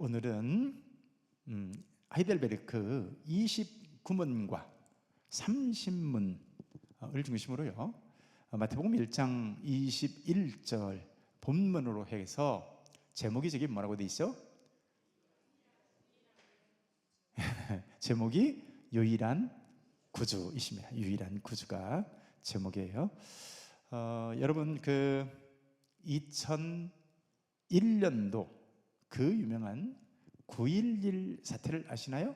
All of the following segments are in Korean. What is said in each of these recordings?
오늘은 하이델베르크 29문과 30문을 중심으로요, 마태복음 1장 21절 본문으로 해서 제목이 저기 뭐라고 돼 있어? 제목이 유일한 구주이십니다. 유일한 구주가 제목이에요. 여러분, 2001년도 그 유명한 9.11 사태를 아시나요?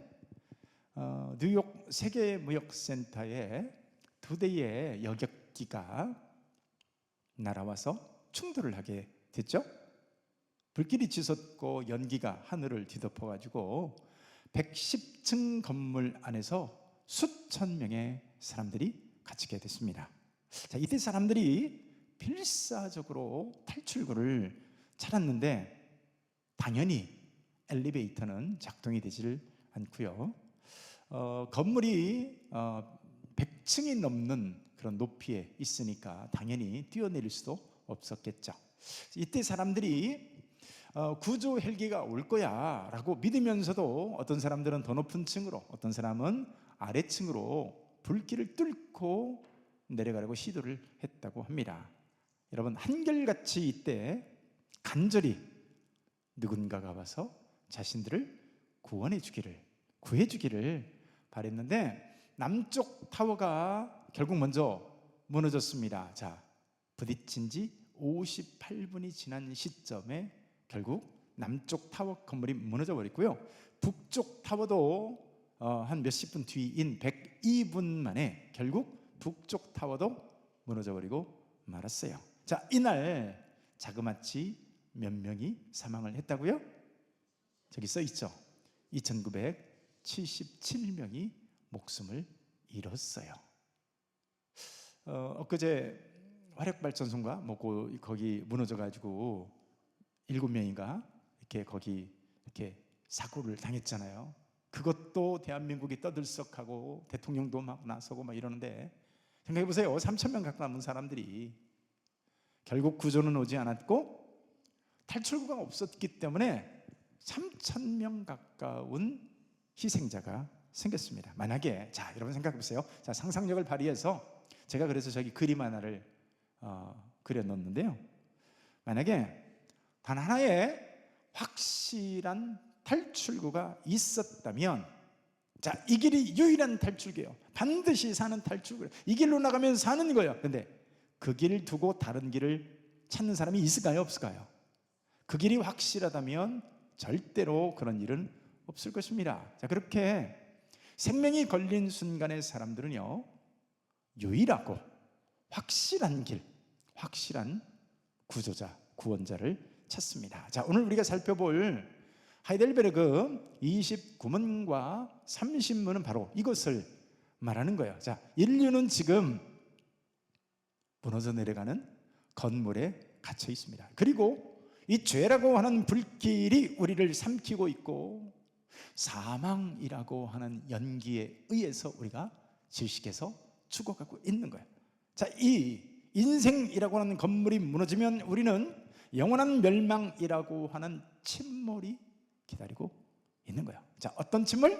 뉴욕 세계무역센터에 2대의 여객기가 날아와서 충돌을 하게 됐죠. 불길이 치솟고 연기가 하늘을 뒤덮어가지고 110층 건물 안에서 수천 명의 사람들이 갇히게 됐습니다. 자, 이때 사람들이 필사적으로 탈출구를 찾았는데 당연히 엘리베이터는 작동이 되질 않고요. 건물이 100층이 넘는 그런 높이에 있으니까 당연히 뛰어내릴 수도 없었겠죠. 이때 사람들이 구조 헬기가 올 거야 라고 믿으면서도 어떤 사람들은 더 높은 층으로, 어떤 사람은 아래층으로 불길을 뚫고 내려가려고 시도를 했다고 합니다. 여러분, 한결같이 이때 간절히 누군가가 와서 자신들을 구원해 주기를, 구해 주기를 바랬는데 남쪽 타워가 결국 먼저 무너졌습니다. 자, 부딪힌 지 58분이 지난 시점에 결국 남쪽 타워 건물이 무너져 버렸고요. 북쪽 타워도 한 몇십 분 뒤인 102분 만에 결국 북쪽 타워도 무너져 버리고 말았어요. 자, 이날 자그마치 몇 명이 사망을 했다고요? 저기 써 있죠. 2977명이 목숨을 잃었어요. 엊그제 화력발전소인가 거기 무너져가지고 7명인가 이렇게 거기 이렇게 사고를 당했잖아요. 그것도 대한민국이 떠들썩하고 대통령도 막 나서고 막 이러는데, 생각해 보세요. 3,000명 가까이 남은 사람들이 결국 구조는 오지 않았고 탈출구가 없었기 때문에 3,000명 가까운 희생자가 생겼습니다. 만약에, 자, 여러분 생각해 보세요. 자, 상상력을 발휘해서 제가 그래서 저기 그림 하나를 그려 놓는데요. 만약에 단 하나의 확실한 탈출구가 있었다면, 자, 이 길이 유일한 탈출구예요. 반드시 사는 탈출구예요. 이 길로 나가면 사는 거예요. 근데 그 길을 두고 다른 길을 찾는 사람이 있을까요? 없을까요? 그 길이 확실하다면 절대로 그런 일은 없을 것입니다. 자, 그렇게 생명이 걸린 순간의 사람들은요, 유일하고 확실한 길, 확실한 구조자, 구원자를 찾습니다. 자, 오늘 우리가 살펴볼 하이델베르크 29문과 30문은 바로 이것을 말하는 거예요. 자, 인류는 지금 무너져 내려가는 건물에 갇혀 있습니다. 그리고 이 죄라고 하는 불길이 우리를 삼키고 있고 사망이라고 하는 연기에 의해서 우리가 질식해서 죽어가고 있는 거예요. 자, 이 인생이라고 하는 건물이 무너지면 우리는 영원한 멸망이라고 하는 침몰이 기다리고 있는 거예요. 자, 어떤 침몰?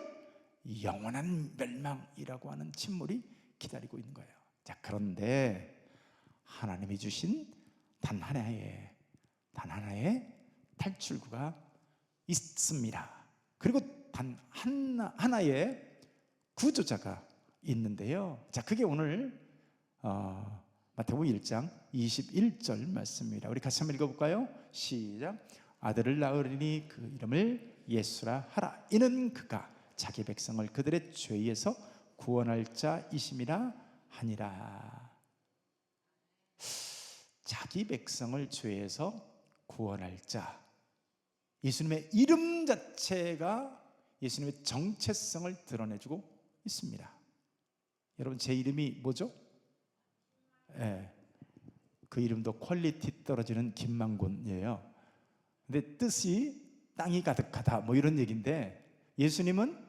영원한 멸망이라고 하는 침몰이 기다리고 있는 거예요. 자, 그런데 하나님이 주신 단 하나의 탈출구가 있습니다. 그리고 단 하나의 구조자가 있는데요. 자, 그게 오늘 마태복음 1장 21절 말씀입니다. 우리 같이 한번 읽어볼까요? 시작. 아들을 낳으리니 그 이름을 예수라 하라. 이는 그가 자기 백성을 그들의 죄에서 구원할 자이심이라 하니라. 자기 백성을 죄에서 구원할 자, 예수님의 이름 자체가 예수님의 정체성을 드러내주고 있습니다. 여러분, 제 이름이 뭐죠? 네, 그 이름도 퀄리티 떨어지는 김만곤이에요. 근데 뜻이 땅이 가득하다 뭐 이런 얘기인데, 예수님은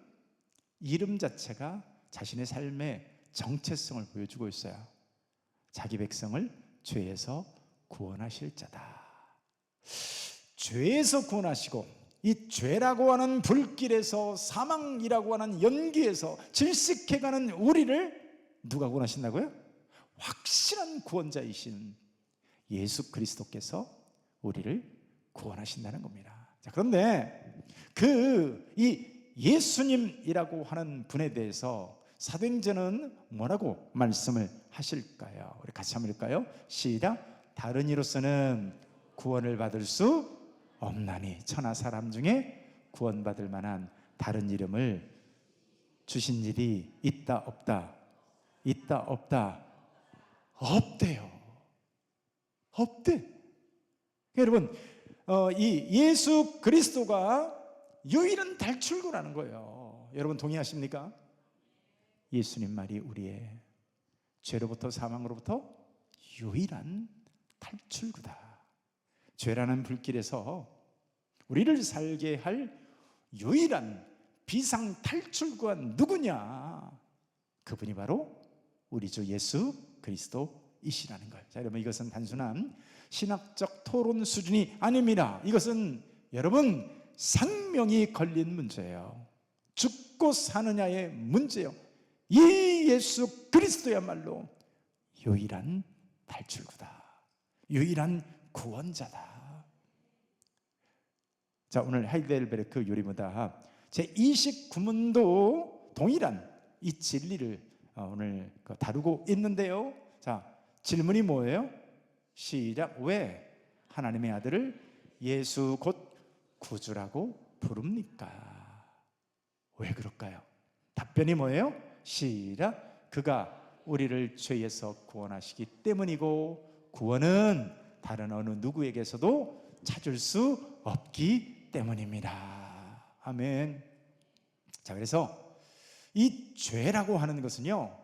이름 자체가 자신의 삶의 정체성을 보여주고 있어요. 자기 백성을 죄에서 구원하실 자다. 죄에서 구원하시고 이 죄라고 하는 불길에서, 사망이라고 하는 연기에서 질식해가는 우리를 누가 구원하신다고요? 확실한 구원자이신 예수 그리스도께서 우리를 구원하신다는 겁니다. 자, 그런데 이 예수님이라고 하는 분에 대해서 사도행전은 뭐라고 말씀을 하실까요? 우리 같이 한번 읽을까요? 시작. 다른 이로서는 구원을 받을 수 없나니 천하 사람 중에 구원받을 만한 다른 이름을 주신 일이 있다 없다? 있다 없다? 없대요. 없대. 여러분, 이 예수 그리스도가 유일한 탈출구라는 거예요. 여러분 동의하십니까? 예수님 말이 우리의 죄로부터, 사망으로부터 유일한 탈출구다. 죄라는 불길에서 우리를 살게 할 유일한 비상 탈출구가 누구냐? 그분이 바로 우리 주 예수 그리스도이시라는 거예요. 자, 여러분, 이것은 단순한 신학적 토론 수준이 아닙니다. 이것은 여러분 생명이 걸린 문제예요. 죽고 사느냐의 문제예요. 이 예수 그리스도야말로 유일한 탈출구다. 유일한 구원자다. 자, 오늘 하이델베르크 요리무다 제29문도 동일한 이 진리를 오늘 다루고 있는데요. 자, 질문이 뭐예요? 시작. 왜 하나님의 아들을 예수 곧 구주라고 부릅니까? 왜 그럴까요? 답변이 뭐예요? 시작. 그가 우리를 죄에서 구원하시기 때문이고 구원은 다른 어느 누구에게서도 찾을 수 없기 때문입니다. 아멘. 자, 그래서 이 죄라고 하는 것은요,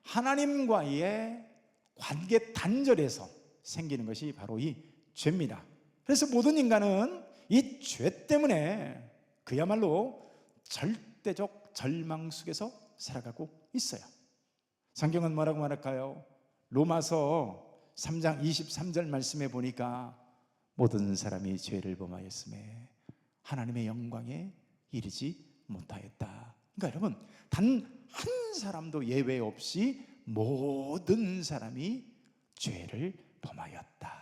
하나님과의 관계 단절에서 생기는 것이 바로 이 죄입니다. 그래서 모든 인간은 이 죄 때문에 그야말로 절대적 절망 속에서 살아가고 있어요. 성경은 뭐라고 말할까요? 로마서 3장 23절 말씀에 보니까 모든 사람이 죄를 범하였음에 하나님의 영광에 이르지 못하였다. 그러니까 여러분, 단 한 사람도 예외 없이 모든 사람이 죄를 범하였다.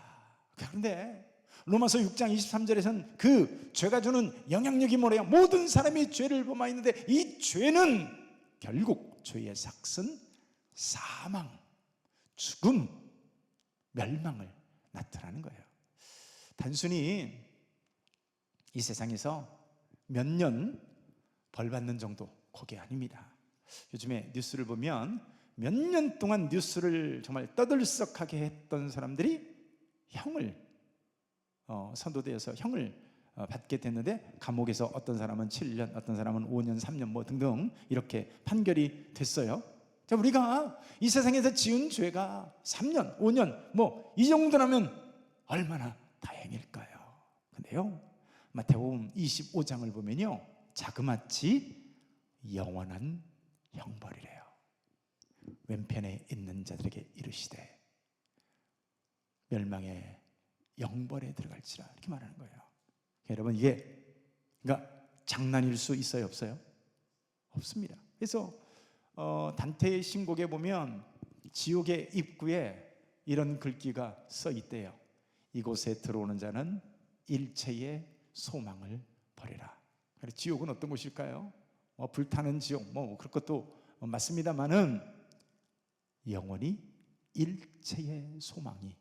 그런데 로마서 6장 23절에서는 그 죄가 주는 영향력이 뭐래요? 모든 사람이 죄를 범하였는데 이 죄는 결국 죄의 삭은 사망, 죽음, 멸망을 나타나는 거예요. 단순히 이 세상에서 몇 년 벌 받는 정도, 그게 아닙니다. 요즘에 뉴스를 보면 몇 년 동안 뉴스를 정말 떠들썩하게 했던 사람들이 형을 선도되어서 형을 받게 됐는데, 감옥에서 어떤 사람은 7년, 어떤 사람은 5년, 3년 뭐 등등 이렇게 판결이 됐어요. 자, 우리가 이 세상에서 지은 죄가 3년, 5년 뭐 이 정도라면 얼마나 다행일까요? 근데요, 마태복음 25장을 보면요, 자그마치 영원한 형벌이래요. 왼편에 있는 자들에게 이르시되 멸망의 영벌에 들어갈지라, 이렇게 말하는 거예요. 여러분, 이게 그러니까 장난일 수 있어요, 없어요? 없습니다. 그래서 단테의 신곡에 보면 지옥의 입구에 이런 글귀가 써 있대요. 이곳에 들어오는 자는 일체의 소망을 버리라. 지옥은 어떤 곳일까요? 불타는 지옥, 뭐 그럴 것도 맞습니다만은 영원히 일체의 소망이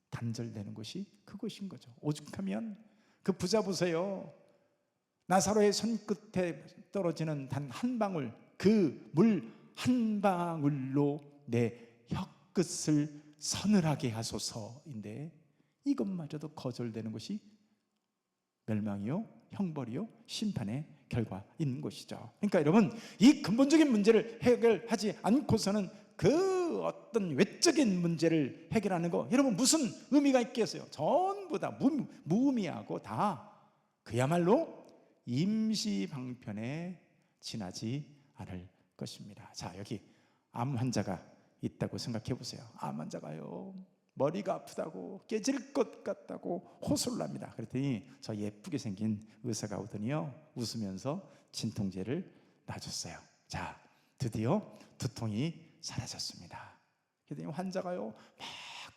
단절되는 곳이 그곳인 거죠. 오죽하면 그 부자 보세요. 나사로의 손끝에 떨어지는 단 한 방울, 그 물 한 방울로 내 혀끝을 서늘하게 하소서인데 이것마저도 거절되는 것이 멸망이요, 형벌이요, 심판의 결과인 것이죠. 그러니까 여러분, 이 근본적인 문제를 해결하지 않고서는 그 어떤 외적인 문제를 해결하는 거, 여러분 무슨 의미가 있겠어요? 전부 다 무의미하고 다 그야말로 임시방편에 지나지 않을 것입니다. 자, 여기 암 환자가 있다고 생각해 보세요. 암 환자가요, 머리가 아프다고, 깨질 것 같다고 호소를 합니다. 그랬더니 저 예쁘게 생긴 의사가 오더니요, 웃으면서 진통제를 놔줬어요. 자, 드디어 두통이 사라졌습니다. 그랬더니 환자가요 막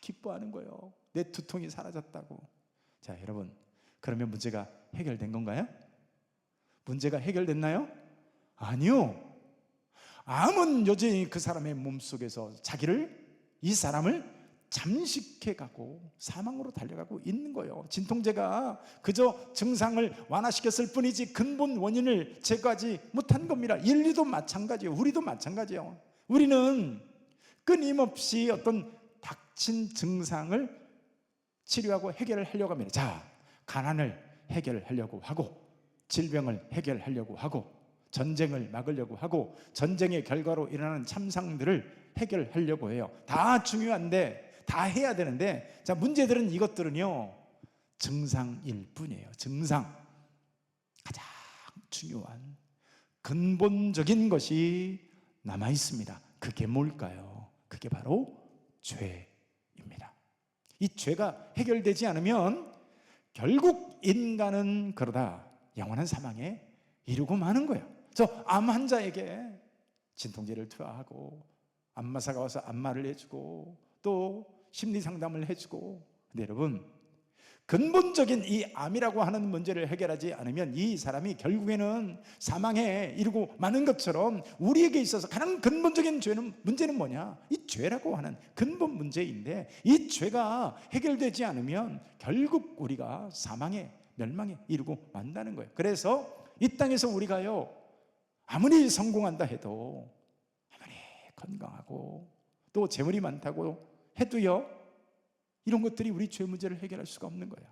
기뻐하는 거예요. 내 두통이 사라졌다고. 자, 여러분, 그러면 문제가 해결된 건가요? 문제가 해결됐나요? 아니요. 암은 여전히 그 사람의 몸속에서 이 사람을 잠식해가고 사망으로 달려가고 있는 거예요. 진통제가 그저 증상을 완화시켰을 뿐이지 근본 원인을 제거하지 못한 겁니다. 인류도 마찬가지예요. 우리도 마찬가지예요. 우리는 끊임없이 어떤 닥친 증상을 치료하고 해결을 하려고 합니다. 자, 가난을 해결하려고 하고, 질병을 해결하려고 하고, 전쟁을 막으려고 하고, 전쟁의 결과로 일어나는 참상들을 해결하려고 해요. 다 중요한데, 다 해야 되는데, 자, 문제들은 이것들은요 증상일 뿐이에요. 증상. 가장 중요한 근본적인 것이 남아 있습니다. 그게 뭘까요? 그게 바로 죄입니다. 이 죄가 해결되지 않으면 결국 인간은 그러다 영원한 사망에 이르고 마는 거예요. 저 암 환자에게 진통제를 투하하고, 안마사가 와서 안마를 해주고, 또 심리 상담을 해주고, 근데 여러분, 근본적인 이 암이라고 하는 문제를 해결하지 않으면 이 사람이 결국에는 사망에 이르고 마는 것처럼, 우리에게 있어서 가장 근본적인 문제는 뭐냐? 이 죄라고 하는 근본 문제인데, 이 죄가 해결되지 않으면 결국 우리가 사망에, 멸망에 이르고 만다는 거예요. 그래서 이 땅에서 우리가요 아무리 성공한다 해도, 아무리 건강하고 또 재물이 많다고 해도요, 이런 것들이 우리 죄 문제를 해결할 수가 없는 거예요.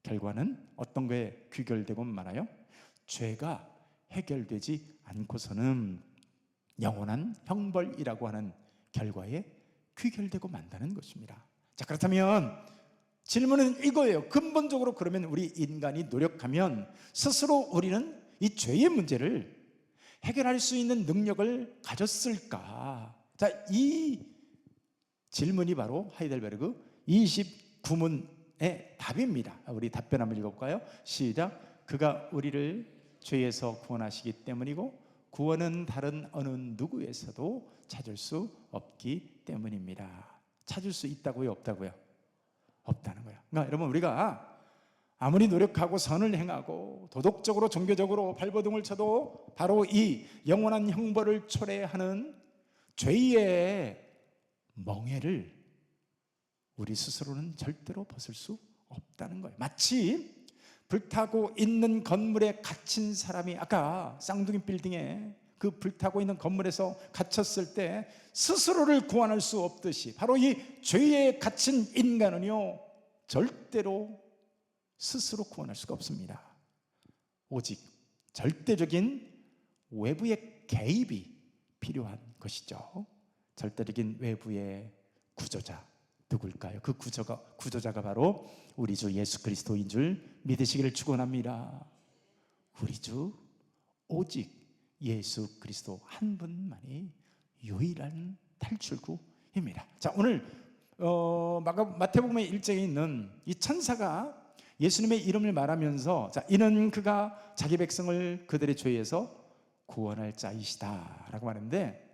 결과는 어떤 거에 귀결되고 말아요? 죄가 해결되지 않고서는 영원한 형벌이라고 하는 결과에 귀결되고 만다는 것입니다. 자, 그렇다면 질문은 이거예요. 근본적으로 그러면 우리 인간이 노력하면 스스로 우리는 이 죄의 문제를 해결할 수 있는 능력을 가졌을까? 자, 이 질문이 바로 하이델베르그 29문의 답입니다. 우리 답변 한번 읽어볼까요? 시작. 그가 우리를 죄에서 구원하시기 때문이고, 구원은 다른 어느 누구에서도 찾을 수 없기 때문입니다. 찾을 수 있다고요? 없다고요? 없다는 거예요. 그러니까 여러분, 우리가 아무리 노력하고 선을 행하고 도덕적으로 종교적으로 발버둥을 쳐도 바로 이 영원한 형벌을 초래하는 죄의 멍에를 우리 스스로는 절대로 벗을 수 없다는 거예요. 마치 불타고 있는 건물에 갇힌 사람이, 아까 쌍둥이 빌딩에 그 불타고 있는 건물에서 갇혔을 때 스스로를 구원할 수 없듯이, 바로 이 죄에 갇힌 인간은요 절대로 스스로 구원할 수가 없습니다. 오직 절대적인 외부의 개입이 필요한 것이죠. 절대적인 외부의 구조자, 누굴까요? 그 구조자가 바로 우리 주 예수 그리스도인 줄 믿으시기를 축원합니다. 우리 주 오직 예수 그리스도 한 분만이 유일한 탈출구입니다. 자, 오늘 마태복음의 1장에 있는 이 천사가 예수님의 이름을 말하면서, 자, 이는 그가 자기 백성을 그들의 죄에서 구원할 자이시다 라고 하는데,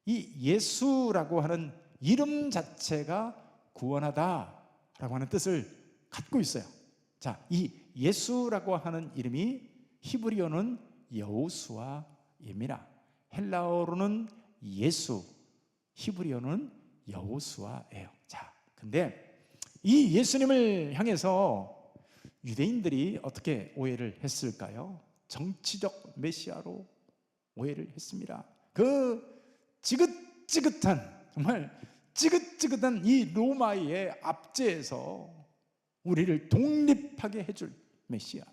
이 예수라고 하는 이름 자체가 구원하다 라고 하는 뜻을 갖고 있어요. 자, 이 예수라고 하는 이름이 히브리어는 여호수아입니다. 헬라어로는 예수, 히브리어는 여호수아예요. 자, 근데 이 예수님을 향해서 유대인들이 어떻게 오해를 했을까요? 정치적 메시아로 오해를 했습니다. 그 지긋지긋한, 정말 지긋지긋한 이 로마의 압제에서 우리를 독립하게 해줄 메시아.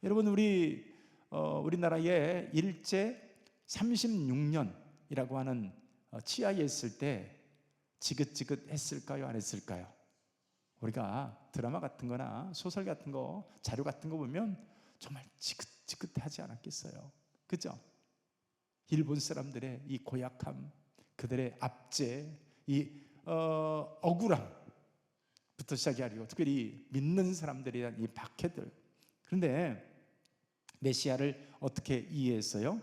여러분, 우리나라에 일제 36년이라고 하는 치하에 있을 때 지긋지긋했을까요? 안 했을까요? 우리가 드라마 같은 거나 소설 같은 거, 자료 같은 거 보면 정말 지긋지긋하지 않았겠어요? 그죠? 일본 사람들의 이 고약함, 그들의 압제, 이 억울함부터 시작해가지고 특별히 믿는 사람들에 대한 이 박해들. 그런데 메시아를 어떻게 이해했어요?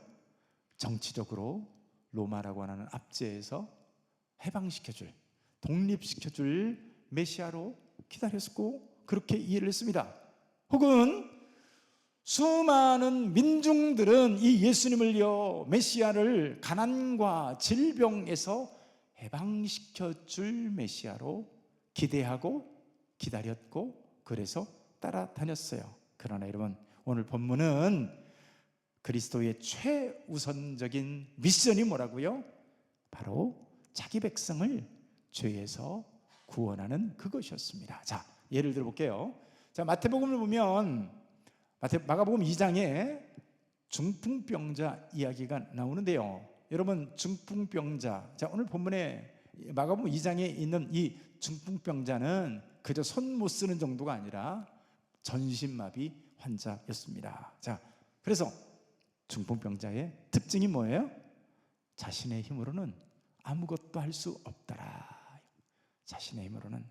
정치적으로 로마라고 하는 압제에서 해방시켜줄, 독립시켜줄 메시아로 기다렸고 그렇게 이해를 했습니다. 혹은 수많은 민중들은 이 예수님을요, 메시아를 가난과 질병에서 해방시켜줄 메시아로 기대하고 기다렸고 그래서 따라다녔어요. 그러나 여러분, 오늘 본문은 그리스도의 최우선적인 미션이 뭐라고요? 바로 자기 백성을 죄에서 구원하는 그것이었습니다. 자, 예를 들어 볼게요. 자, 마태복음을 보면 마가복음 2장에 중풍병자 이야기가 나오는데요. 여러분, 중풍병자, 자, 오늘 본문에 마가복음 2장에 있는 이 중풍병자는 그저 손 못 쓰는 정도가 아니라 전신마비 환자였습니다. 자, 그래서 중풍병자의 특징이 뭐예요? 자신의 힘으로는 아무것도 할 수 없더라. 자신의 힘으로는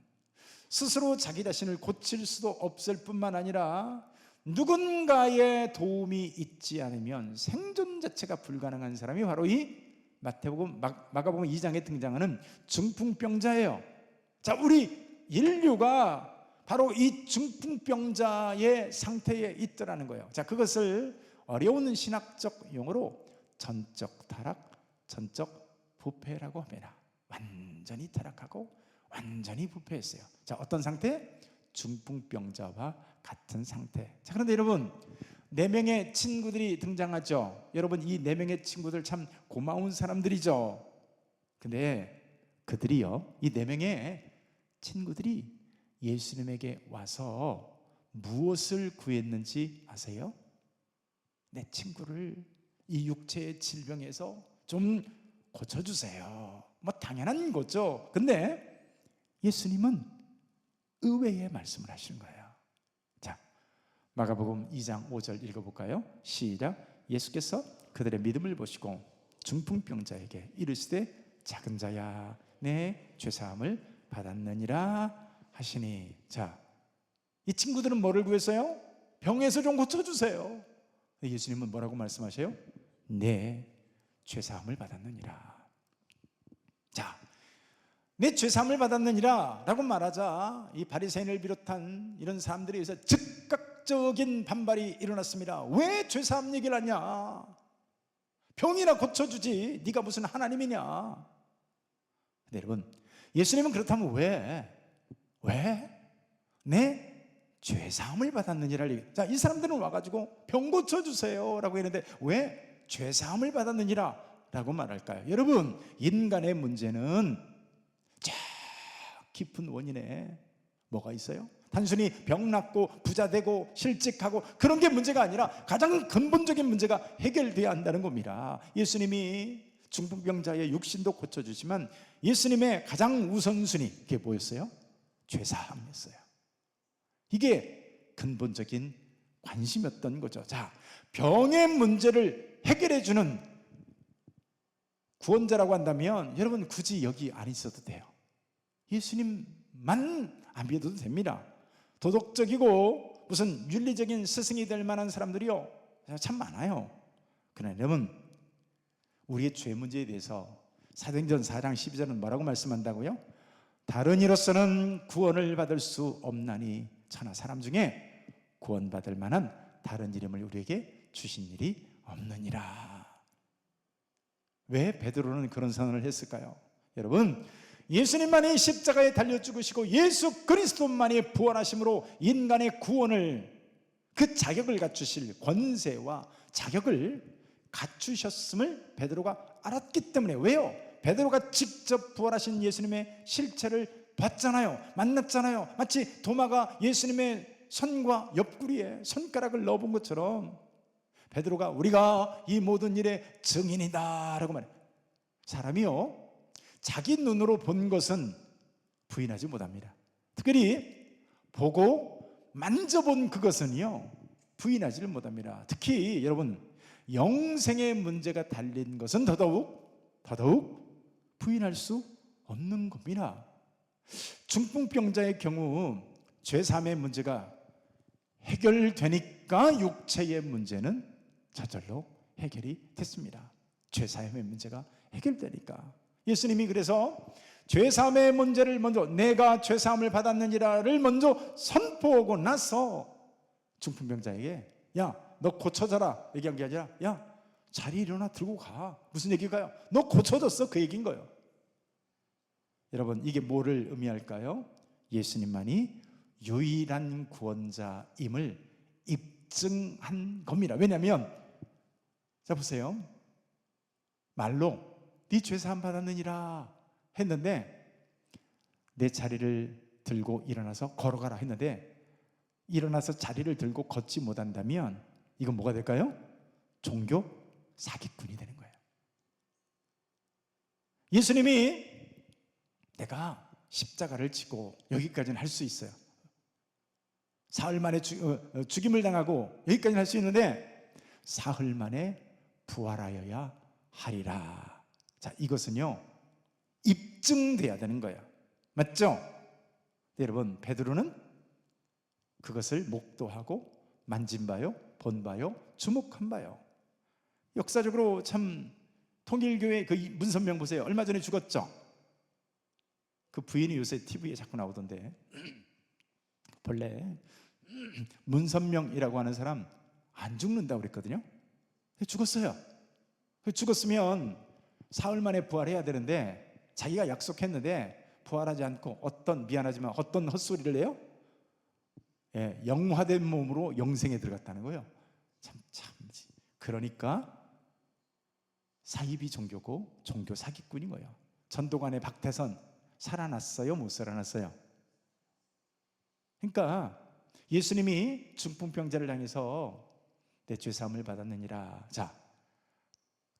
스스로 자기 자신을 고칠 수도 없을 뿐만 아니라 누군가의 도움이 있지 않으면 생존 자체가 불가능한 사람이 바로 이 마가복음 2장에 등장하는 중풍병자예요. 자, 우리 인류가 바로 이 중풍병자의 상태에 있더라는 거예요. 자, 그것을 어려운 신학적 용어로 전적 타락, 전적 부패라고 합니다. 완전히 타락하고 완전히 부패했어요. 자, 어떤 상태? 중풍병자와 같은 상태. 자, 그런데 여러분, 4명의 친구들이 등장하죠. 여러분, 이 4명의 친구들 참 고마운 사람들이죠. 근데 그들이요, 이 4명의 친구들이 예수님에게 와서 무엇을 구했는지 아세요? 내 친구를 이 육체의 질병에서 좀 고쳐주세요. 뭐 당연한 거죠. 근데 예수님은 의외의 말씀을 하시는 거예요. 자, 마가복음 2장 5절 읽어볼까요? 시작. 예수께서 그들의 믿음을 보시고 중풍병자에게 이르시되 작은 자야, 내 죄사함을 받았느니라 하시니. 자, 이 친구들은 뭐를 구했어요? 병에서 좀 고쳐주세요. 예수님은 뭐라고 말씀하세요? 내 죄사함을 받았느니라. 자, 내 죄사함을 받았느니라 라고 말하자 이 바리새인을 비롯한 이런 사람들에 의해서 즉각적인 반발이 일어났습니다. 왜 죄사함 얘기를 하냐? 병이나 고쳐주지 네가 무슨 하나님이냐? 근데 여러분, 예수님은 그렇다면 왜 내 죄사함을 받았느니라. 자, 이 사람들은 와가지고 병 고쳐주세요 라고 했는데 왜 죄사함을 받았느니라 라고 말할까요? 여러분, 인간의 문제는 저 깊은 원인에 뭐가 있어요? 단순히 병 낫고 부자 되고 실직하고 그런 게 문제가 아니라 가장 근본적인 문제가 해결돼야 한다는 겁니다. 예수님이 중풍병자의 육신도 고쳐주지만 예수님의 가장 우선순위 그게 뭐였어요? 죄사함이었어요. 이게 근본적인 관심이었던 거죠. 자, 병의 문제를 해결해주는 구원자라고 한다면 여러분 굳이 여기 안 있어도 돼요. 예수님만 안 믿어도 됩니다. 도덕적이고 무슨 윤리적인 스승이 될 만한 사람들이요 참 많아요. 그러나 여러분, 우리의 죄 문제에 대해서 사도행전 4장 12절은 뭐라고 말씀한다고요? 다른 이로서는 구원을 받을 수 없나니 천하 사람 중에 구원받을 만한 다른 이름을 우리에게 주신 일이 없느니라. 왜 베드로는 그런 선언을 했을까요? 여러분, 예수님만이 십자가에 달려 죽으시고 예수 그리스도만이 부활하심으로 인간의 구원을, 그 자격을 갖추실 권세와 자격을 갖추셨음을 베드로가 알았기 때문에. 왜요? 베드로가 직접 부활하신 예수님의 실체를 봤잖아요. 만났잖아요. 마치 도마가 예수님의 손과 옆구리에 손가락을 넣어본 것처럼 베드로가 우리가 이 모든 일의 증인이다 라고 말해요. 사람이요, 자기 눈으로 본 것은 부인하지 못합니다. 특별히 보고 만져본 그것은요 부인하지를 못합니다. 특히 여러분, 영생의 문제가 달린 것은 더더욱 부인할 수 없는 겁니다. 중풍병자의 경우 죄사함의 문제가 해결되니까 육체의 문제는 저절로 해결이 됐습니다. 죄사함의 문제가 해결되니까. 예수님이 그래서 죄사함의 문제를 먼저, 내가 죄사함을 받았느니라를 먼저 선포하고 나서 중풍병자에게 야, 너 고쳐져라 얘기한 게 아니라 야, 자리 일어나 들고 가. 무슨 얘기가요? 너 고쳐졌어, 그 얘기인 거예요. 여러분, 이게 뭐를 의미할까요? 예수님만이 유일한 구원자임을 입증한 겁니다. 왜냐하면 자 보세요, 말로 네 죄사함 받았느니라 했는데 내 자리를 들고 일어나서 걸어가라 했는데 일어나서 자리를 들고 걷지 못한다면 이건 뭐가 될까요? 종교 사기꾼이 되는 거예요. 예수님이 내가 십자가를 지고 여기까지는 할 수 있어요. 사흘 만에 죽임을 당하고 여기까지는 할 수 있는데 사흘 만에 부활하여야 하리라. 자, 이것은요 입증돼야 되는 거예요. 맞죠? 네, 여러분, 베드로는 그것을 목도하고 만진 바요, 본 바요, 주목한 바요. 역사적으로 참 통일교회 그 문선명 보세요. 얼마 전에 죽었죠? 그 부인이 요새 TV에 자꾸 나오던데 본래 문선명이라고 하는 사람 안 죽는다고 그랬거든요. 죽었어요. 죽었으면 사흘 만에 부활해야 되는데 자기가 약속했는데 부활하지 않고 미안하지만 어떤 헛소리를 해요? 예, 영화된 몸으로 영생에 들어갔다는 거예요. 참 그러니까 사이비 종교고 종교 사기꾼인 거예요. 전도관의 박태선 살아났어요? 못 살아났어요? 그러니까 예수님이 중풍병자를 향해서 내 죄사함을 받았느니라. 자,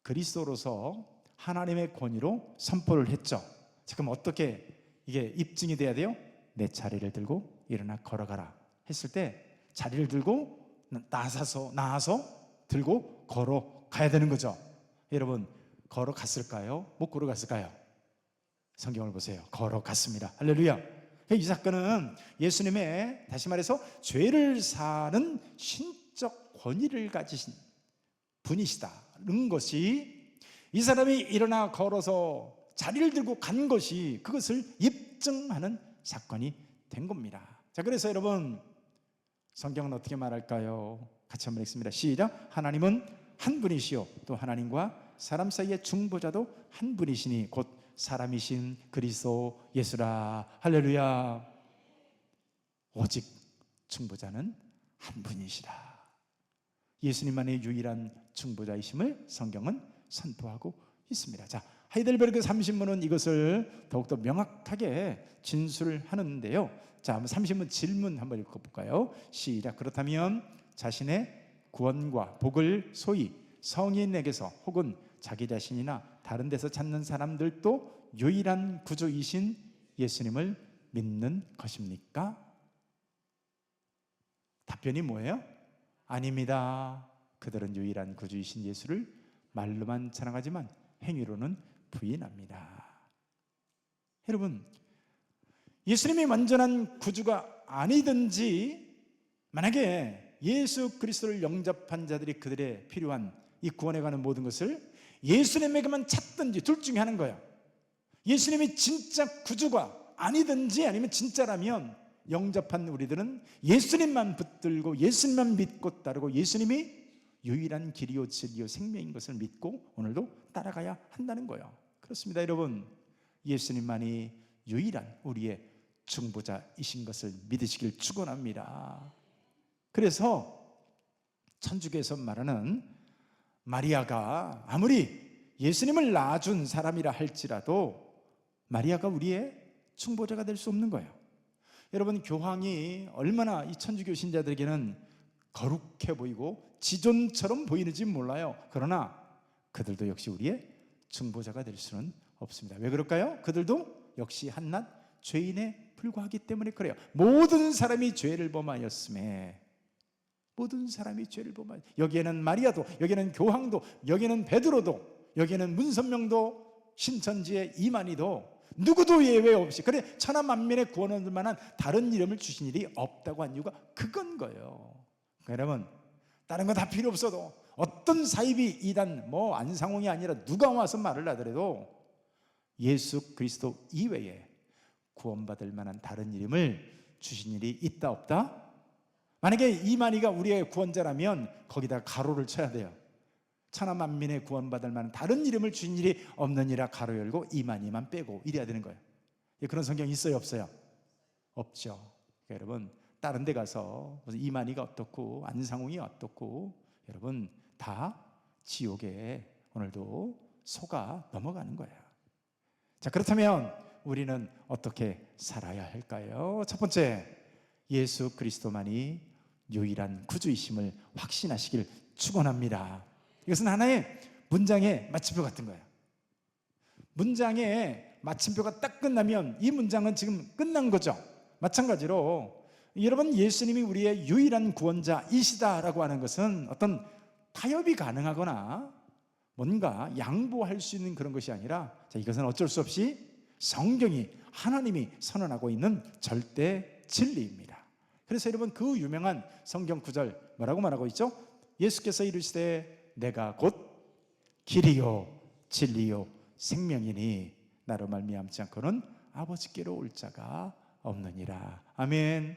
그리스도로서 하나님의 권위로 선포를 했죠. 지금 어떻게 이게 입증이 돼야 돼요? 내 자리를 들고 일어나 걸어가라 했을 때 자리를 들고 나아서 들고 걸어가야 되는 거죠. 여러분, 걸어갔을까요? 못 걸어갔을까요? 성경을 보세요. 걸어갔습니다. 할렐루야. 이 사건은 예수님의, 다시 말해서 죄를 사는 신적 권위를 가지신 분이시다는 것이, 이 사람이 일어나 걸어서 자리를 들고 간 것이 그것을 입증하는 사건이 된 겁니다. 자, 그래서 여러분, 성경은 어떻게 말할까요? 같이 한번 읽습니다. 시작. 하나님은 한 분이시요 또 하나님과 사람 사이의 중보자도 한 분이시니 곧 사람이신 그리스도 예수라. 할렐루야. 오직 중보자는 한 분이시라. 예수님만의 유일한 중보자이심을 성경은 선포하고 있습니다. 자, 하이델베르그 30문은 이것을 더욱더 명확하게 진술하는데요. 자, 한번 30문 질문 한번 읽어볼까요? 시작. 그렇다면 자신의 구원과 복을 소위 성인에게서 혹은 자기 자신이나 다른 데서 찾는 사람들도 유일한 구주이신 예수님을 믿는 것입니까? 답변이 뭐예요? 아닙니다. 그들은 유일한 구주이신 예수를 말로만 자랑하지만 행위로는 부인합니다. 여러분, 예수님이 완전한 구주가 아니든지 만약에 예수 그리스도를 영접한 자들이 그들의 필요한 이 구원에 관한 모든 것을 예수님에게만 찾든지 둘 중에 하는 거예요. 예수님이 진짜 구주가 아니든지 아니면 진짜라면 영접한 우리들은 예수님만 붙들고 예수님만 믿고 따르고 예수님이 유일한 길이요 진리요 생명인 것을 믿고 오늘도 따라가야 한다는 거예요. 그렇습니다. 여러분, 예수님만이 유일한 우리의 중보자이신 것을 믿으시길 축원합니다. 그래서 천주교에서 말하는 마리아가 아무리 예수님을 낳아준 사람이라 할지라도 마리아가 우리의 중보자가 될 수 없는 거예요. 여러분, 교황이 얼마나 이 천주교 신자들에게는 거룩해 보이고 지존처럼 보이는지 몰라요. 그러나 그들도 역시 우리의 중보자가 될 수는 없습니다. 왜 그럴까요? 그들도 역시 한낱 죄인에 불과하기 때문에 그래요. 모든 사람이 죄를 범하였음에, 모든 사람이 죄를 범하였. 여기에는 마리아도, 여기에는 교황도, 여기에는 베드로도, 여기에는 문선명도, 신천지의 이만희도 누구도 예외 없이, 그래 천하 만민의 구원 얻을 만한 다른 이름을 주신 일이 없다고 한 이유가 그건 거예요. 여러분, 다른 거 다 필요 없어도, 어떤 사이비 이단 안상홍이 아니라 누가 와서 말을 하더라도 예수 그리스도 이외에 구원받을 만한 다른 이름을 주신 일이 있다 없다? 만약에 이만희가 우리의 구원자라면 거기다 가로를 쳐야 돼요. 천하 만민의 구원받을 만한 다른 이름을 주신 일이 없느니라 가로 열고 이만희만 빼고 이래야 되는 거예요. 그런 성경 있어요 없어요? 없죠. 그러니까 여러분, 다른 데 가서 무슨 이만희가 어떻고 안상홍이 어떻고, 여러분 다 지옥에 오늘도 속아 넘어가는 거예요. 자, 그렇다면 우리는 어떻게 살아야 할까요? 첫 번째, 예수 그리스도만이 유일한 구주이심을 확신하시길 축원합니다. 이것은 하나의 문장의 마침표 같은 거예요. 문장의 마침표가 딱 끝나면 이 문장은 지금 끝난 거죠. 마찬가지로 여러분, 예수님이 우리의 유일한 구원자이시다라고 하는 것은 어떤 타협이 가능하거나 뭔가 양보할 수 있는 그런 것이 아니라, 자, 이것은 어쩔 수 없이 성경이, 하나님이 선언하고 있는 절대 진리입니다. 그래서 여러분, 그 유명한 성경 구절 뭐라고 말하고 있죠? 예수께서 이르시되 내가 곧 길이요 진리요 생명이니 나로 말미암지 않고는 아버지께로 올 자가 없느니라. 아멘.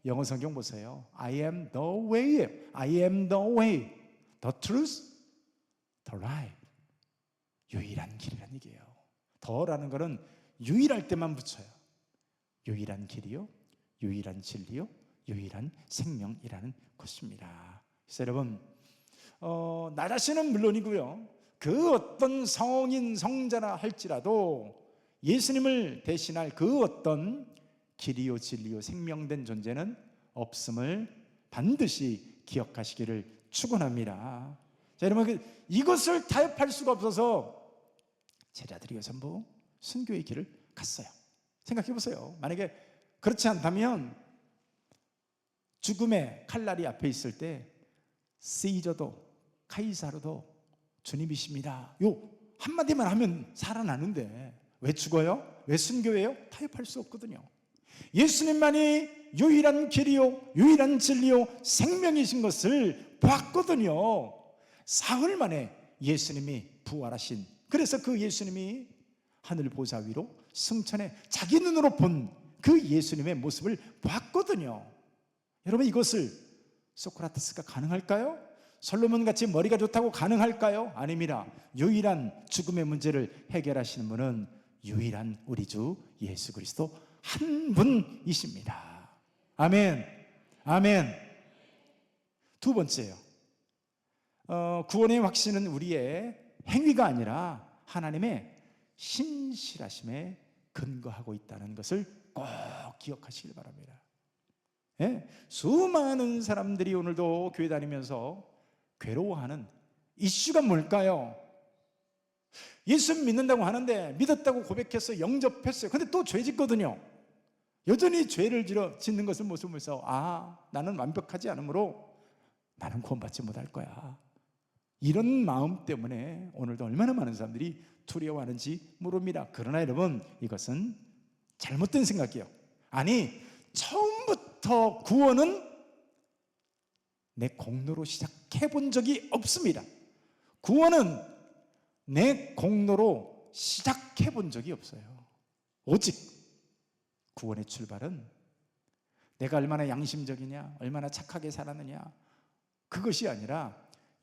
영어 성경 보세요. I am the way, I am the way, the truth, the life. 유일한 길이라는 얘기예요. 더라는 것은 유일할 때만 붙여요. 유일한 길이요, 유일한 진리요, 유일한 생명이라는 것입니다. 그래서 여러분, 나 자신은 물론이고요, 그 어떤 성인 성자라 할지라도 예수님을 대신할 그 어떤 길이요 진리요 생명된 존재는 없음을 반드시 기억하시기를 축원합니다. 자, 여러분, 이것을 타협할 수가 없어서 제자들이 전부 순교의 길을 갔어요. 생각해 보세요. 만약에 그렇지 않다면 죽음의 칼날이 앞에 있을 때 시저도 카이사르도 주님이십니다, 요 한마디만 하면 살아나는데 왜 죽어요? 왜 순교해요? 타협할 수 없거든요. 예수님만이 유일한 길이요 유일한 진리요 생명이신 것을 봤거든요. 사흘 만에 예수님이 부활하신, 그래서 그 예수님이 하늘 보좌 위로 승천해 자기 눈으로 본 그 예수님의 모습을 봤거든요. 여러분, 이것을 소크라테스가 가능할까요? 솔로몬같이 머리가 좋다고 가능할까요? 아닙니다. 유일한 죽음의 문제를 해결하시는 분은 유일한 우리 주 예수 그리스도 한 분이십니다. 아멘, 아멘. 두 번째요, 구원의 확신은 우리의 행위가 아니라 하나님의 신실하심에 근거하고 있다는 것을 꼭 기억하시길 바랍니다. 예? 수많은 사람들이 오늘도 교회 다니면서 괴로워하는 이슈가 뭘까요? 예수 믿는다고 하는데, 믿었다고 고백해서 영접했어요. 근데 또 죄 짓거든요. 여전히 죄를 짓는 것을 모습으로서, 나는 완벽하지 않으므로 나는 구원받지 못할 거야, 이런 마음 때문에 오늘도 얼마나 많은 사람들이 두려워하는지 모릅니다. 그러나 여러분, 이것은 잘못된 생각이에요. 아니, 처음부터 구원은 내 공로로 시작해 본 적이 없습니다. 구원은 내 공로로 시작해 본 적이 없어요. 오직 구원의 출발은 내가 얼마나 양심적이냐, 얼마나 착하게 살았느냐, 그것이 아니라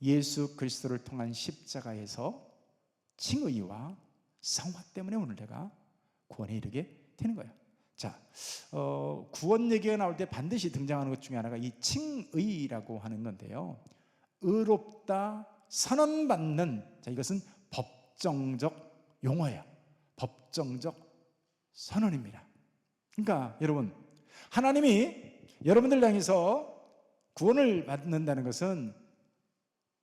예수 그리스도를 통한 십자가에서 칭의와 성화 때문에 오늘 내가 구원에 이르게 되는 거예요. 자, 구원 얘기가 나올 때 반드시 등장하는 것 중에 하나가 이 칭의라고 하는 건데요, 의롭다, 선언받는, 자, 이것은 법정적 용어예요. 법정적 선언입니다. 그러니까 여러분, 하나님이 여러분들 향해서 구원을 받는다는 것은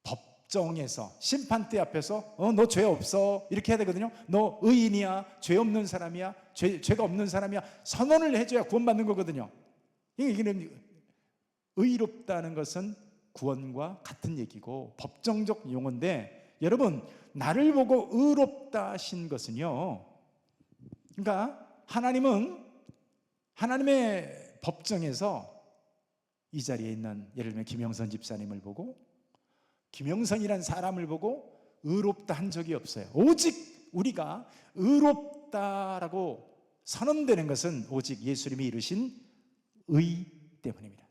법정에서, 심판대 앞에서 너 죄 없어 이렇게 해야 되거든요. 너 의인이야, 죄 없는 사람이야, 죄가 없는 사람이야, 선언을 해줘야 구원받는 거거든요. 이게 의롭다는 것은 구원과 같은 얘기고 법정적 용어인데, 여러분, 나를 보고 의롭다 하신 것은요, 그러니까 하나님은 하나님의 법정에서 이 자리에 있는 예를 들면 김영선 집사님을 보고, 김영선이란 사람을 보고 의롭다 한 적이 없어요. 오직 우리가 의롭다라고 선언되는 것은 오직 예수님이 이루신 의 때문입니다.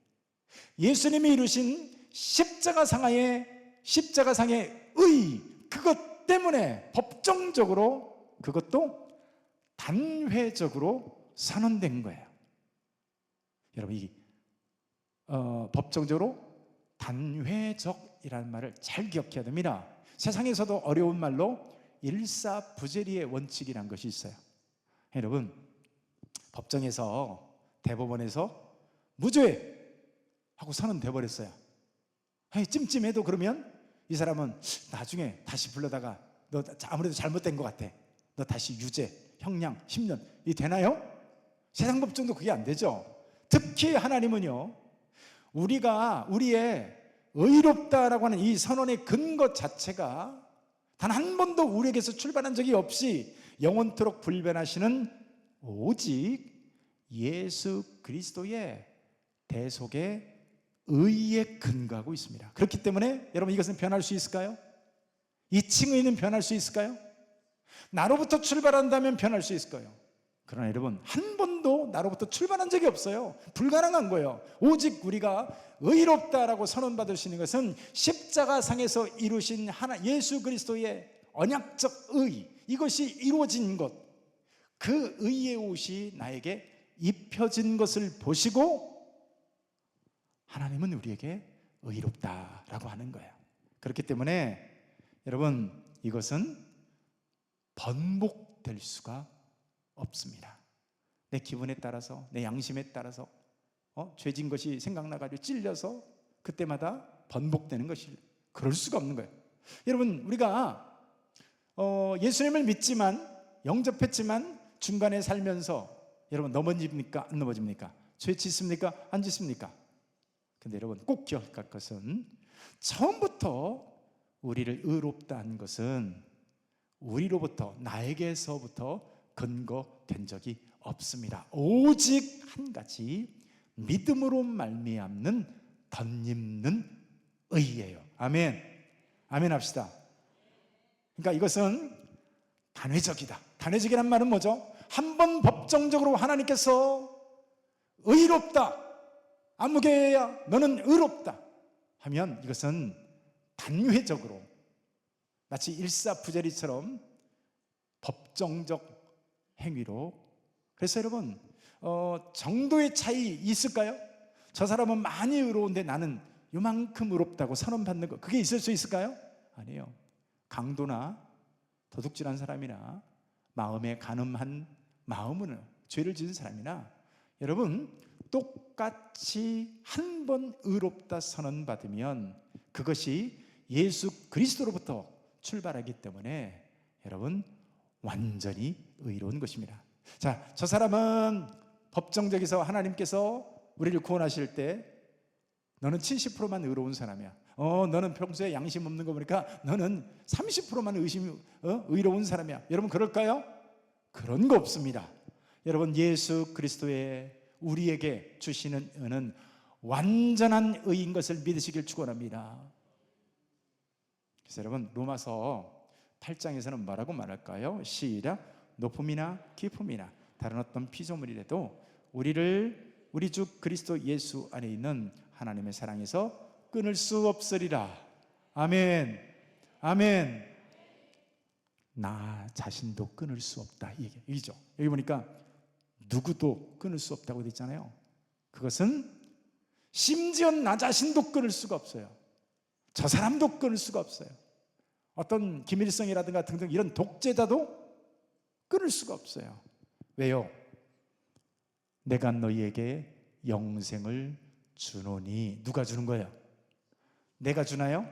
예수님이 이루신 십자가상의 의, 그것 때문에 법정적으로, 그것도 단회적으로 선언된 거예요. 여러분, 이 법정적으로 단회적이라는 말을 잘 기억해야 됩니다. 세상에서도 어려운 말로 일사부재리의 원칙이라는 것이 있어요. 여러분, 법정에서, 대법원에서 무죄 하고 선언돼 버렸어요. 찜찜해도 그러면 이 사람은 나중에 다시 불러다가 너 아무래도 잘못된 것 같아, 너 다시 유죄, 형량 10년 이 되나요? 세상 법정도 그게 안 되죠. 특히 하나님은요, 우리가 우리의 의롭다라고 하는 이 선언의 근거 자체가 단 한 번도 우리에게서 출발한 적이 없이 영원토록 불변하시는 오직 예수 그리스도의 대속의 의에 근거하고 있습니다. 그렇기 때문에 여러분, 이것은 변할 수 있을까요? 이 칭의는 변할 수 있을까요? 나로부터 출발한다면 변할 수 있을 거예요. 그러나 여러분, 한 번도 나로부터 출발한 적이 없어요. 불가능한 거예요. 오직 우리가 의롭다라고 선언받으시는 것은 십자가상에서 이루신 하나 예수 그리스도의 언약적 의, 이것이 이루어진 것, 그 의의 옷이 나에게 입혀진 것을 보시고 하나님은 우리에게 의롭다라고 하는 거예요. 그렇기 때문에 여러분, 이것은 번복될 수가 없습니다. 내 기분에 따라서, 내 양심에 따라서 죄진 것이 생각나가지고 찔려서 그때마다 번복되는 것이, 그럴 수가 없는 거예요. 여러분, 우리가 예수님을 믿지만, 영접했지만 중간에 살면서 여러분 넘어집니까? 안 넘어집니까? 죄 짓습니까? 안 짓습니까? 근데 여러분, 꼭 기억할 것은 처음부터 우리를 의롭다 한 것은 우리로부터, 나에게서부터 근거된 적이 없습니다. 오직 한 가지, 믿음으로 말미암는 덧입는 의예요. 아멘. 아멘 합시다. 그러니까 이것은 단회적이다. 단회적이란 말은 뭐죠? 한 번 법정적으로 하나님께서 의롭다, 아무개야 너는 의롭다 하면 이것은 단회적으로, 마치 일사부재리처럼 법정적 행위로. 그래서 여러분, 정도의 차이 있을까요? 저 사람은 많이 의로운데 나는 요만큼 의롭다고 선언받는 거, 그게 있을 수 있을까요? 아니에요. 강도나 도둑질한 사람이나 마음에 간음한 마음으로 죄를 지은 사람이나 여러분, 똑같이 한 번 의롭다 선언받으면 그것이 예수 그리스도로부터 출발하기 때문에 여러분, 완전히 의로운 것입니다. 자, 저 사람은 법정적에서 하나님께서 우리를 구원하실 때 너는 70%만 의로운 사람이야. 너는 평소에 양심 없는 거 보니까 너는 30%만 의로운 사람이야. 여러분, 그럴까요? 그런 거 없습니다. 여러분, 예수 그리스도의 우리에게 주시는 은은 완전한 의인 것을 믿으시길 축원합니다. 그래서 여러분, 로마서 8장에서는 뭐라고 말할까요? 시작. 높음이나 깊음이나 다른 어떤 피조물이라도 우리를 우리 주 그리스도 예수 안에 있는 하나님의 사랑에서 끊을 수 없으리라. 아멘. 아멘. 나 자신도 끊을 수 없다, 이 얘기죠. 여기 보니까 누구도 끊을 수 없다고 되어 있잖아요. 그것은 심지어 나 자신도 끊을 수가 없어요. 저 사람도 끊을 수가 없어요. 어떤 김일성이라든가 등등 이런 독재자도 끊을 수가 없어요. 왜요? 내가 너희에게 영생을 주노니. 누가 주는 거예요? 내가 주나요?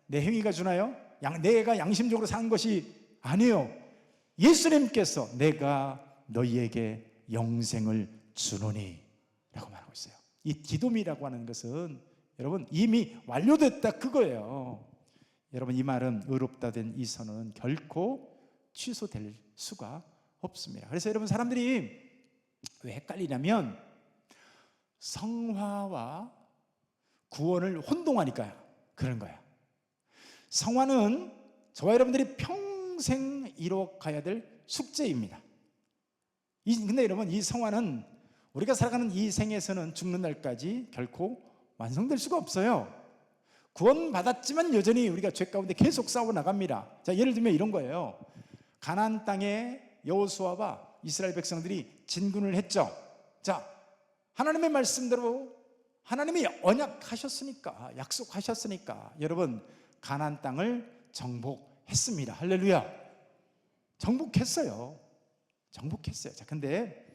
내 행위가 주나요? 내가 양심적으로 산 것이 아니에요. 예수님께서 내가 너희에게 영생을 주노니 라고 말하고 있어요. 이 기도미라고 하는 것은 여러분 이미 완료됐다, 그거예요. 여러분, 이 말은, 의롭다 된 이 선언은 결코 취소될 수가 없습니다. 그래서 여러분, 사람들이 왜 헷갈리냐면 성화와 구원을 혼동하니까요. 그런 거야. 성화는 저와 여러분들이 평생 이뤄가야 될 숙제입니다. 근데 여러분, 이 성화는 우리가 살아가는 이 생에서는 죽는 날까지 결코 완성될 수가 없어요. 구원받았지만 여전히 우리가 죄 가운데 계속 싸워 나갑니다. 자, 예를 들면 이런 거예요. 가나안 땅에 여호수아와 이스라엘 백성들이 진군을 했죠. 자, 하나님의 말씀대로 하나님이 언약하셨으니까, 약속하셨으니까 여러분, 가나안 땅을 정복했습니다. 할렐루야. 정복했어요. 자, 근데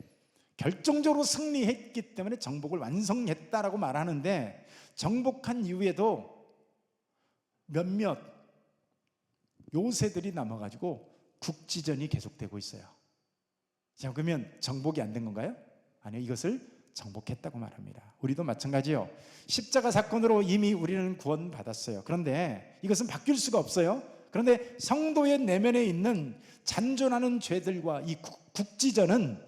결정적으로 승리했기 때문에 정복을 완성했다라고 말하는데, 정복한 이후에도 몇몇 요새들이 남아가지고 국지전이 계속되고 있어요. 자, 그러면 정복이 안 된 건가요? 아니요, 이것을 정복했다고 말합니다. 우리도 마찬가지요. 십자가 사건으로 이미 우리는 구원받았어요. 그런데 이것은 바뀔 수가 없어요. 그런데 성도의 내면에 있는 잔존하는 죄들과 이 국지전은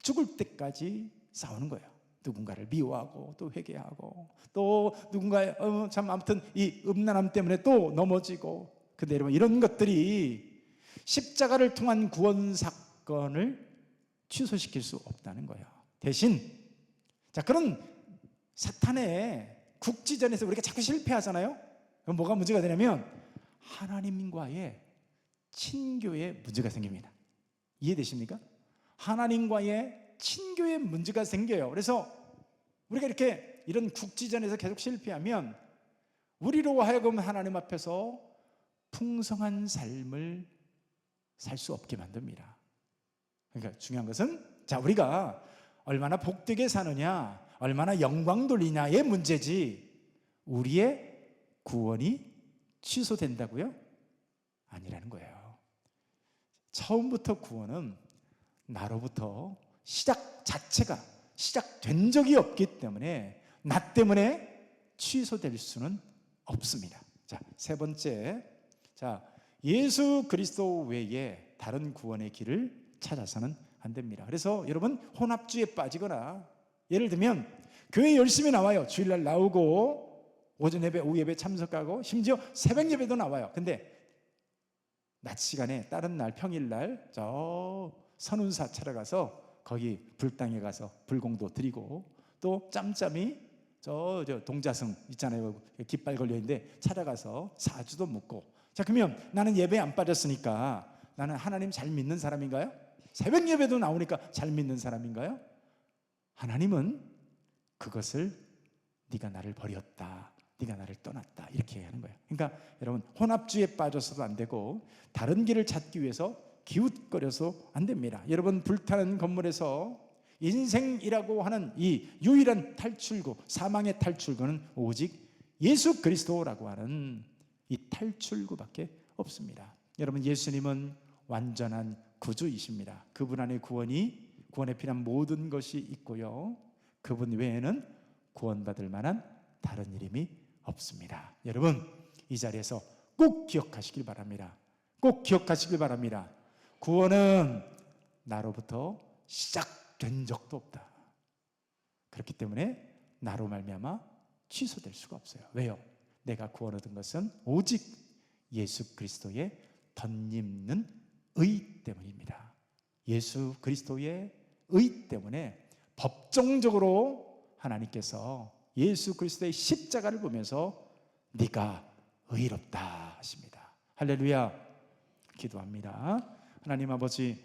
죽을 때까지 싸우는 거예요. 누군가를 미워하고 또 회개하고 또 누군가의 아무튼 이 음란함 때문에 또 넘어지고. 근데 여러분, 이런 것들이 십자가를 통한 구원 사건을 취소시킬 수 없다는 거예요. 대신 자, 그런 사탄의 국지전에서 우리가 자꾸 실패하잖아요. 그럼 뭐가 문제가 되냐면 하나님과의 친교에 문제가 생깁니다. 이해되십니까? 하나님과의 친교에 문제가 생겨요. 그래서 우리가 이렇게 이런 국지전에서 계속 실패하면 우리로 하여금 하나님 앞에서 풍성한 삶을 살 수 없게 만듭니다. 그러니까 중요한 것은, 자, 우리가 얼마나 복되게 사느냐, 얼마나 영광 돌리냐의 문제지 우리의 구원이 취소된다고요? 아니라는 거예요. 처음부터 구원은 나로부터 시작 자체가 시작된 적이 없기 때문에 나 때문에 취소될 수는 없습니다. 자, 세 번째, 자, 예수 그리스도 외에 다른 구원의 길을 찾아서는 안 됩니다. 그래서 여러분, 혼합주의에 빠지거나, 예를 들면 교회 열심히 나와요. 주일날 나오고 오전 예배, 오후 예배 참석하고 심지어 새벽 예배도 나와요. 근데 낮 시간에 다른 날 평일날 저 선운사 찾아가서 거기 불당에 가서 불공도 드리고, 또 짬짬이 저 동자승 있잖아요. 깃발 걸려 있는데 찾아가서 사주도 묻고. 자, 그러면 나는 예배에 안 빠졌으니까 나는 하나님 잘 믿는 사람인가요? 새벽 예배도 나오니까 잘 믿는 사람인가요? 하나님은 그것을 네가 나를 버렸다, 네가 나를 떠났다, 이렇게 하는 거예요. 그러니까 여러분, 혼합주의에 빠져서도 안 되고 다른 길을 찾기 위해서 기웃거려서 안 됩니다. 여러분, 불타는 건물에서 인생이라고 하는 이 유일한 탈출구, 사망의 탈출구는 오직 예수 그리스도라고 하는 이 탈출구밖에 없습니다. 여러분, 예수님은 완전한 구주이십니다. 그분 안에 구원에 필요한 모든 것이 있고요, 그분 외에는 구원받을 만한 다른 이름이 없습니다. 여러분, 이 자리에서 꼭 기억하시길 바랍니다. 꼭 기억하시길 바랍니다. 구원은 나로부터 시작된 적도 없다. 그렇기 때문에 나로 말미암아 취소될 수가 없어요. 왜요? 내가 구원 얻은 것은 오직 예수 그리스도의 덧입는 의 때문입니다. 예수 그리스도의 의 때문에 법정적으로 하나님께서 예수 그리스도의 십자가를 보면서 네가 의롭다 하십니다. 할렐루야. 기도합니다. 하나님 아버지,